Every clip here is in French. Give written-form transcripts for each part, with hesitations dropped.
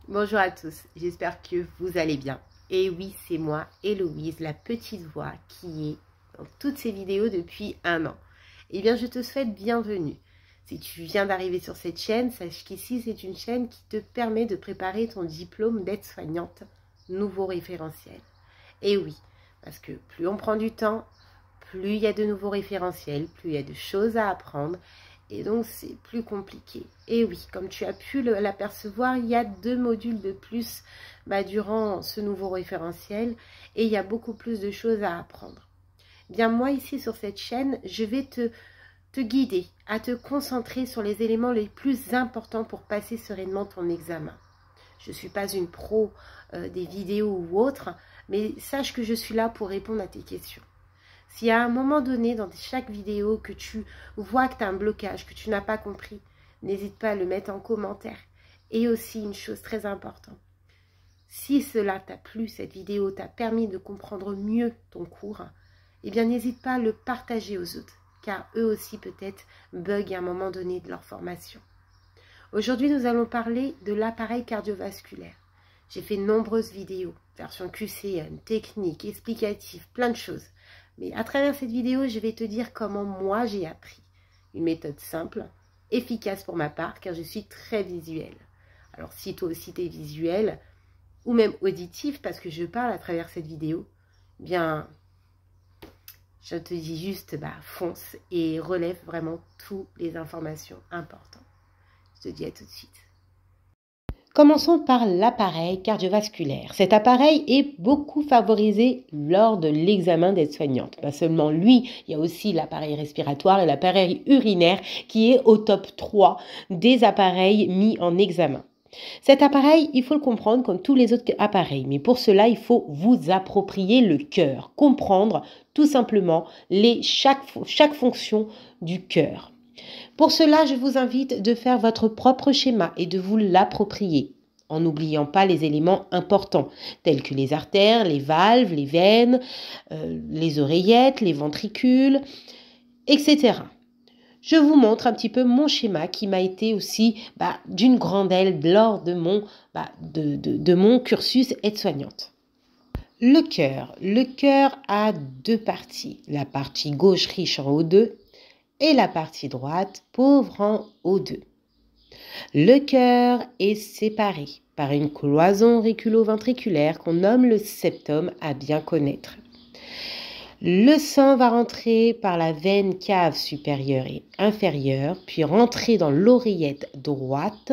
Bonjour à tous, j'espère que vous allez bien. Et oui, c'est moi, Héloïse, la petite voix qui est dans toutes ces vidéos depuis 1 an. Eh bien, je te souhaite bienvenue. Si tu viens d'arriver sur cette chaîne, sache qu'ici, c'est une chaîne qui te permet de préparer ton diplôme d'aide-soignante nouveau référentiel. Et oui, parce que plus on prend du temps, plus il y a de nouveaux référentiels, plus il y a de choses à apprendre. Et donc, c'est plus compliqué. Et oui, comme tu as pu l'apercevoir, il y a 2 modules de plus durant ce nouveau référentiel. Et il y a beaucoup plus de choses à apprendre. Bien, moi, ici, sur cette chaîne, je vais te guider à te concentrer sur les éléments les plus importants pour passer sereinement ton examen. Je ne suis pas une pro des vidéos ou autres, mais sache que je suis là pour répondre à tes questions. Si à un moment donné, dans chaque vidéo, que tu vois que tu as un blocage, que tu n'as pas compris, n'hésite pas à le mettre en commentaire. Et aussi, une chose très importante, si cela t'a plu, cette vidéo t'a permis de comprendre mieux ton cours, eh bien, n'hésite pas à le partager aux autres, car eux aussi, peut-être, bug à un moment donné de leur formation. Aujourd'hui, nous allons parler de l'appareil cardiovasculaire. J'ai fait de nombreuses vidéos, version QCM, technique, explicative, plein de choses. Mais à travers cette vidéo, je vais te dire comment moi j'ai appris. Une méthode simple, efficace pour ma part, car je suis très visuelle. Alors si toi aussi tu es visuel, ou même auditif, parce que je parle à travers cette vidéo, bien, je te dis juste, fonce et relève vraiment toutes les informations importantes. Je te dis à tout de suite. Commençons par l'appareil cardiovasculaire. Cet appareil est beaucoup favorisé lors de l'examen d'aide-soignante. Pas seulement lui, il y a aussi l'appareil respiratoire et l'appareil urinaire qui est au top 3 des appareils mis en examen. Cet appareil, il faut le comprendre comme tous les autres appareils, mais pour cela, il faut vous approprier le cœur, comprendre tout simplement chaque fonction du cœur. Pour cela, je vous invite de faire votre propre schéma et de vous l'approprier, en n'oubliant pas les éléments importants, tels que les artères, les valves, les veines, les oreillettes, les ventricules, etc. Je vous montre un petit peu mon schéma qui m'a été aussi d'une grande aide lors de mon cursus aide-soignante. Le cœur a 2 parties. La partie gauche riche en O2 et la partie droite pauvre en O2. Le cœur est séparé par une cloison auriculo-ventriculaire qu'on nomme le septum à bien connaître. Le sang va rentrer par la veine cave supérieure et inférieure, puis rentrer dans l'oreillette droite.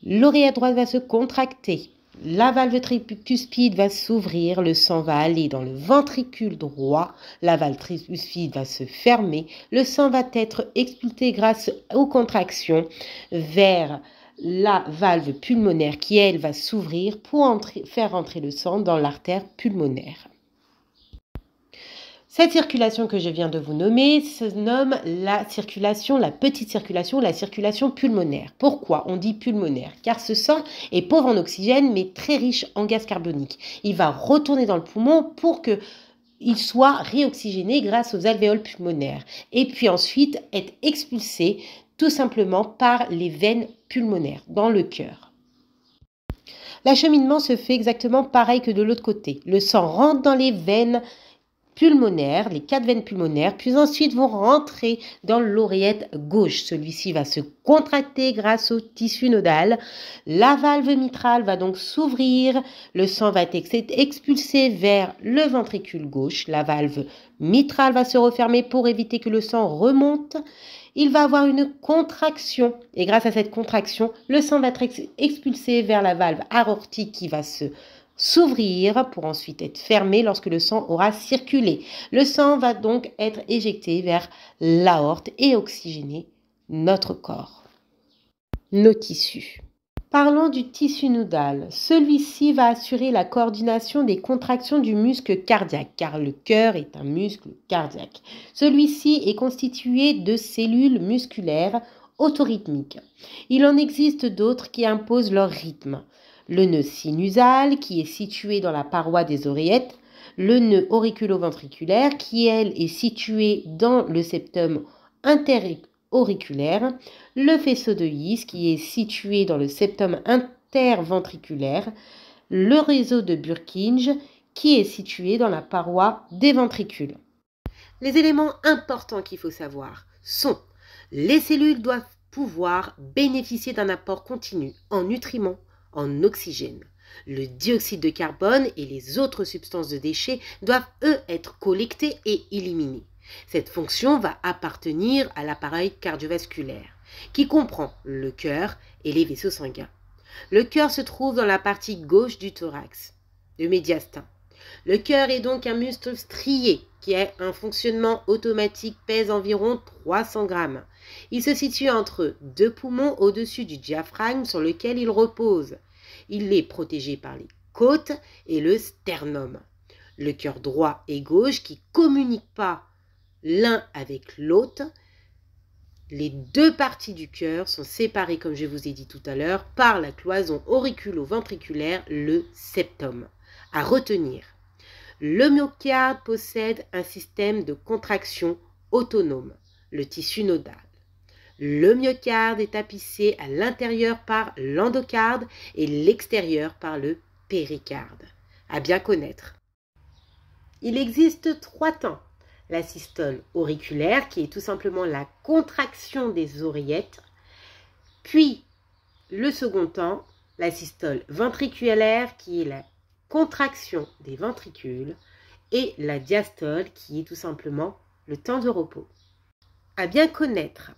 L'oreillette droite va se contracter. La valve tricuspide va s'ouvrir, le sang va aller dans le ventricule droit, la valve tricuspide va se fermer, le sang va être expulsé grâce aux contractions vers la valve pulmonaire qui, elle, va s'ouvrir pour faire entrer le sang dans l'artère pulmonaire. Cette circulation que je viens de vous nommer se nomme la petite circulation, la circulation pulmonaire. Pourquoi on dit pulmonaire? Car ce sang est pauvre en oxygène mais très riche en gaz carbonique. Il va retourner dans le poumon pour qu'il soit réoxygéné grâce aux alvéoles pulmonaires et puis ensuite être expulsé tout simplement par les veines pulmonaires dans le cœur. L'acheminement se fait exactement pareil que de l'autre côté. Le sang rentre dans les veines pulmonaires, les 4 veines pulmonaires, puis ensuite vont rentrer dans l'oreillette gauche. Celui-ci va se contracter grâce au tissu nodal. La valve mitrale va donc s'ouvrir, le sang va être expulsé vers le ventricule gauche. La valve mitrale va se refermer pour éviter que le sang remonte. Il va avoir une contraction et grâce à cette contraction, le sang va être expulsé vers la valve aortique qui va s'ouvrir pour ensuite être fermé lorsque le sang aura circulé. Le sang va donc être éjecté vers l'aorte et oxygéner notre corps, nos tissus. Parlons du tissu nodal. Celui-ci va assurer la coordination des contractions du muscle cardiaque, car le cœur est un muscle cardiaque. Celui-ci est constitué de cellules musculaires autorhythmiques. Il en existe d'autres qui imposent leur rythme. Le nœud sinusal, qui est situé dans la paroi des oreillettes, le nœud auriculo-ventriculaire, qui, elle, est situé dans le septum interauriculaire, le faisceau de His, qui est situé dans le septum artère ventriculaire, le réseau de Purkinje, qui est situé dans la paroi des ventricules. Les éléments importants qu'il faut savoir sont: les cellules doivent pouvoir bénéficier d'un apport continu en nutriments, en oxygène. Le dioxyde de carbone et les autres substances de déchets doivent, eux, être collectés et éliminés. Cette fonction va appartenir à l'appareil cardiovasculaire, qui comprend le cœur et les vaisseaux sanguins. Le cœur se trouve dans la partie gauche du thorax, le médiastin. Le cœur est donc un muscle strié qui a un fonctionnement automatique, pèse environ 300 grammes. Il se situe entre deux poumons au-dessus du diaphragme sur lequel il repose. Il est protégé par les côtes et le sternum. Le cœur droit et gauche qui ne communiquent pas l'un avec l'autre. Les deux parties du cœur sont séparées, comme je vous ai dit tout à l'heure, par la cloison auriculo-ventriculaire, le septum. À retenir, le myocarde possède un système de contraction autonome, le tissu nodal. Le myocarde est tapissé à l'intérieur par l'endocarde et l'extérieur par le péricarde. À bien connaître. Il existe 3 temps. La systole auriculaire, qui est tout simplement la contraction des oreillettes. Puis, le second temps, la systole ventriculaire, qui est la contraction des ventricules. Et la diastole, qui est tout simplement le temps de repos. À bien connaître,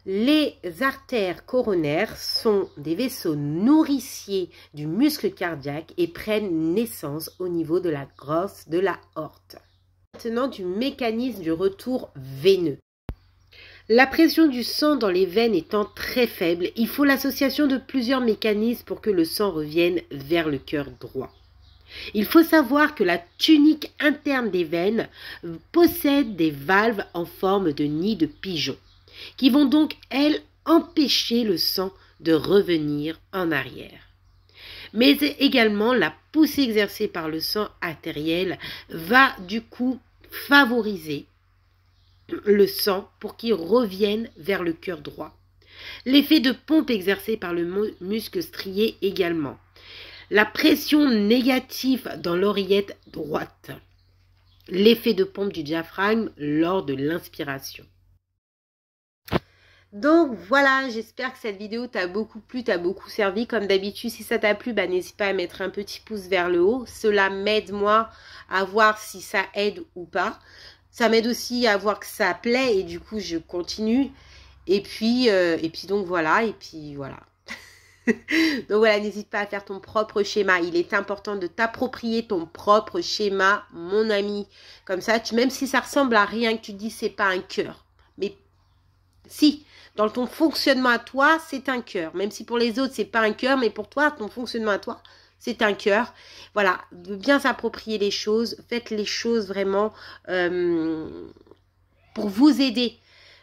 les artères coronaires sont des vaisseaux nourriciers du muscle cardiaque et prennent naissance au niveau de la grosse de la aorte. Maintenant, du mécanisme du retour veineux. La pression du sang dans les veines étant très faible, il faut l'association de plusieurs mécanismes pour que le sang revienne vers le cœur droit. Il faut savoir que la tunique interne des veines possède des valves en forme de nid de pigeon, qui vont donc, elles, empêcher le sang de revenir en arrière. Mais également, la poussée exercée par le sang artériel va du coup favoriser le sang pour qu'il revienne vers le cœur droit. L'effet de pompe exercé par le muscle strié également. La pression négative dans l'oreillette droite. L'effet de pompe du diaphragme lors de l'inspiration. Donc voilà, j'espère que cette vidéo t'a beaucoup plu, t'a beaucoup servi. Comme d'habitude, si ça t'a plu, n'hésite pas à mettre un petit pouce vers le haut. Cela m'aide moi à voir si ça aide ou pas. Ça m'aide aussi à voir que ça plaît et du coup je continue. Et puis donc voilà, Donc voilà, n'hésite pas à faire ton propre schéma. Il est important de t'approprier ton propre schéma, mon ami. Comme ça, même si ça ressemble à rien, que tu te dis c'est pas un cœur. Mais si, dans ton fonctionnement à toi, c'est un cœur. Même si pour les autres, c'est pas un cœur, mais pour toi, ton fonctionnement à toi, c'est un cœur. Voilà, de bien s'approprier les choses. Faites les choses vraiment pour vous aider.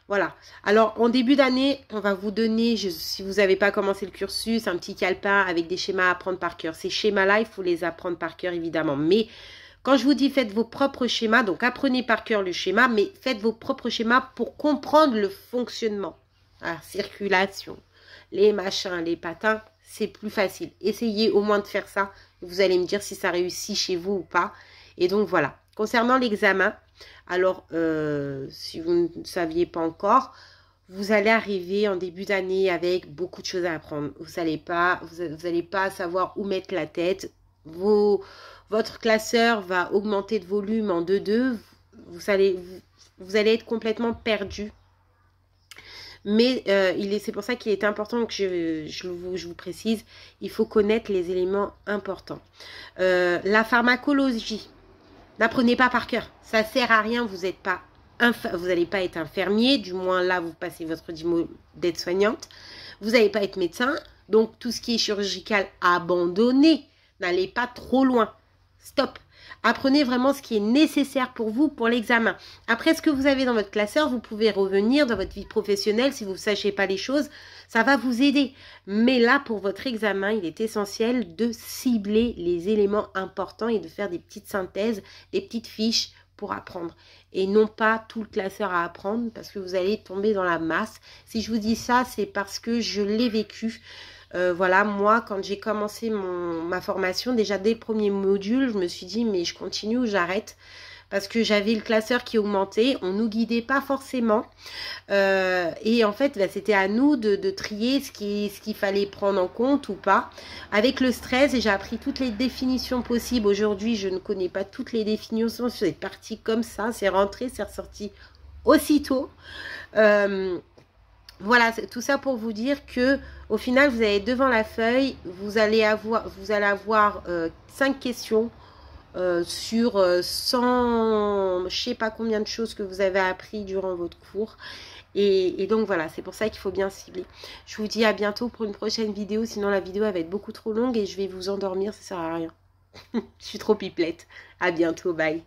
Voilà. Alors, en début d'année, on va vous donner, si vous n'avez pas commencé le cursus, un petit calepin avec des schémas à apprendre par cœur. Ces schémas-là, il faut les apprendre par cœur, évidemment. Mais quand je vous dis faites vos propres schémas, donc apprenez par cœur le schéma, mais faites vos propres schémas pour comprendre le fonctionnement. La circulation, les machins, les patins, c'est plus facile. Essayez au moins de faire ça. Vous allez me dire si ça réussit chez vous ou pas. Et donc, voilà. Concernant l'examen, alors, si vous ne saviez pas encore, vous allez arriver en début d'année avec beaucoup de choses à apprendre. Vous n'allez pas savoir où mettre la tête. Votre classeur va augmenter de volume en 2-2. Vous allez être complètement perdu. Mais c'est pour ça qu'il est important que je vous précise, il faut connaître les éléments importants. La pharmacologie. N'apprenez pas par cœur. Ça ne sert à rien. Vous n'allez pas être infirmier. Du moins, là, vous passez votre diplôme d'aide-soignante. Vous n'allez pas être médecin. Donc, tout ce qui est chirurgical, abandonnez. N'allez pas trop loin. Stop. Apprenez vraiment ce qui est nécessaire pour vous pour l'examen. Après, ce que vous avez dans votre classeur, vous pouvez revenir dans votre vie professionnelle. Si vous ne sachez pas les choses, ça va vous aider. Mais là, pour votre examen, il est essentiel de cibler les éléments importants et de faire des petites synthèses, des petites fiches pour apprendre. Et non pas tout le classeur à apprendre parce que vous allez tomber dans la masse. Si je vous dis ça, c'est parce que je l'ai vécu. Voilà, moi, quand j'ai commencé ma formation, déjà dès le premier module, je me suis dit, mais je continue ou j'arrête? Parce que j'avais le classeur qui augmentait, on nous guidait pas forcément. Et en fait, bah, c'était à nous de trier ce qu'il fallait prendre en compte ou pas. Avec le stress, et j'ai appris toutes les définitions possibles. Aujourd'hui, je ne connais pas toutes les définitions. C'est parti comme ça, c'est rentré, c'est ressorti aussitôt. Voilà, tout ça pour vous dire que au final, vous avez devant la feuille, vous allez avoir 5 questions sur 100, je sais pas combien de choses que vous avez appris durant votre cours. Et donc voilà, c'est pour ça qu'il faut bien cibler. Je vous dis à bientôt pour une prochaine vidéo, sinon la vidéo elle va être beaucoup trop longue et je vais vous endormir, ça sert à rien. Je suis trop pipelette. À bientôt, bye.